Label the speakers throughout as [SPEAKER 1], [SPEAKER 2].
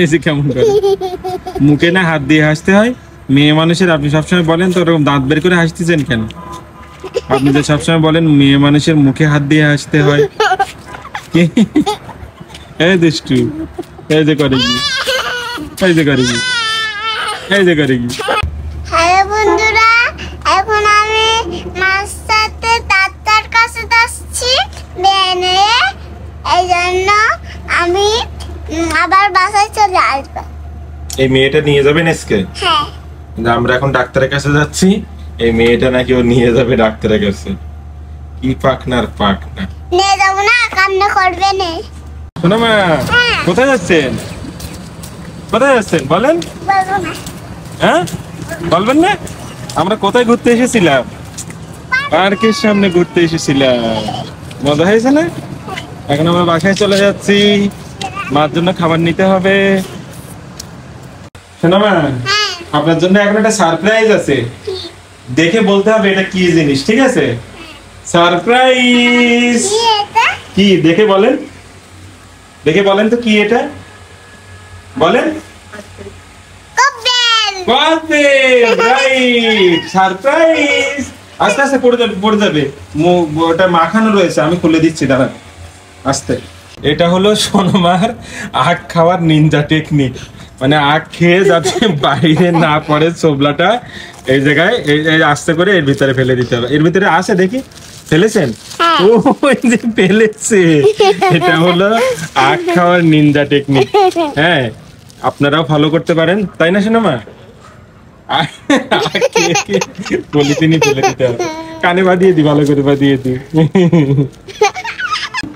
[SPEAKER 1] এই যে কেমন করে মুখে না হাত দিয়ে হাসতে হয় মেয়ে মানুষের। আপনি সবসময় বলেন তো ওরকম দাঁত বের করে হাসতেছেন কেন? আপনি তো সবসময় বলেন মেয়ে মানুষের মুখে হাত দিয়ে হাসতে হয়। এই দুষ্টু, এই যে করে কি, এই যে করে কি, এই যে করে কি।
[SPEAKER 2] হ্যালো বন্ধুরা, এখন আমি মার সাথে ডাক্তার কাছে যাচ্ছি বেনে। এই জন্য আমি আবার বাসায় চলে আসবো।
[SPEAKER 1] এই মেয়েটা নিয়ে যাবেন আজকে?
[SPEAKER 2] হ্যাঁ।
[SPEAKER 1] আমরা এখন ডাক্তারের কাছে যাচ্ছি, এই মেয়েটা নাকি ও নিয়ে যাবে ডাক্তারের কাছে। কি পাকনার পাকনা।
[SPEAKER 2] নিয়ে যাবো না, কান্না করবে না।
[SPEAKER 1] শোনো মা, কোথায় যাচ্ছেন? কোথায় যাচ্ছেন বলেন?
[SPEAKER 2] বলবো না।
[SPEAKER 1] হ্যাঁ বলবেন না? আমরা কোথায় ঘুরতে এসেছিলাম? পার্কের সামনে ঘুরতে এসেছিলাম। মজা হয়েছে না? এখন আমরা বাসায় চলে যাচ্ছি, মার জন্য খাবার নিতে হবে। শোনো মা, আপনার জন্য এখন একটা সারপ্রাইজ আছে, দেখে বলতে হবে এটা কি জিনিস, ঠিক আছে? সারপ্রাইজ। কি দেখে বলেন, দেখে বলেন তো কি এটা বলেন। সারপ্রাইজ। আস্তে আস্তে পড়ে যাবে, পড়ে যাবে। ওটা মাখানো রয়েছে, আমি খুলে দিচ্ছি, দাঁড়ান আস্তে। এটা হলো সোনমার আখ খাওয়ার নিনজা টেকনিক। মানে আখ খেয়ে যাতে বাইরে না পড়ে ছোবলাটা, এই জায়গায় এই আস্তে করে এর ভিতরে ফেলে দিতে হবে। এর ভিতরে আছে দেখি, ফেলেছেন? ওই যে ফেলেছে, এটা হলো আখ খাওয়ার নিনজা টেকনিক। হ্যাঁ, আপনারাও ফলো করতে পারেন, তাই না সোনামা? পলিথিনে ফেলে দিতে হবে, কানে বাঁধিয়ে দি, ভালো করে বাঁধিয়ে দি।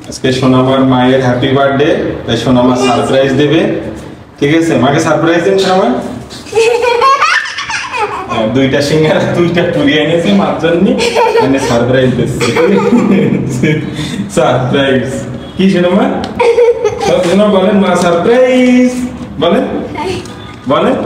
[SPEAKER 1] আজকে সোনামার মায়ের হ্যাপি বার্থডে, তাই সোনামা সারপ্রাইজ দেবে, ঠিক আছে? মাকে সারপ্রাইজ দিন সোনামা। দুইটা সিঙ্গারা দুইটা পুরি এনেছি মার জন্য, মানে সারপ্রাইজ দিচ্ছি। সারপ্রাইজ কি সোনামা? সোনামা বলেন মা সারপ্রাইজ, বলেন বলেন।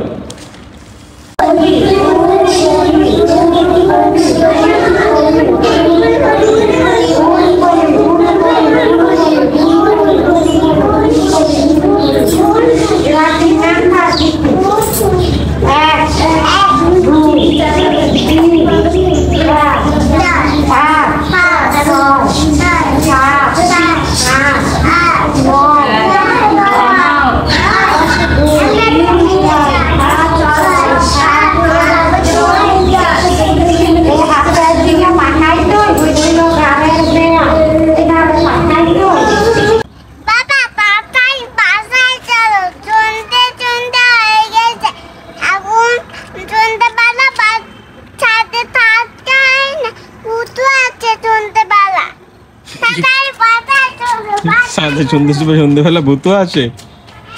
[SPEAKER 1] সন্ধ্যেবেলা ভূত আছে,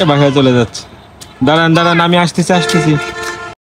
[SPEAKER 1] বাসায় চলে যাচ্ছে। দাঁড়ান দাঁড়ান, আমি আসতেছি আসতেছি।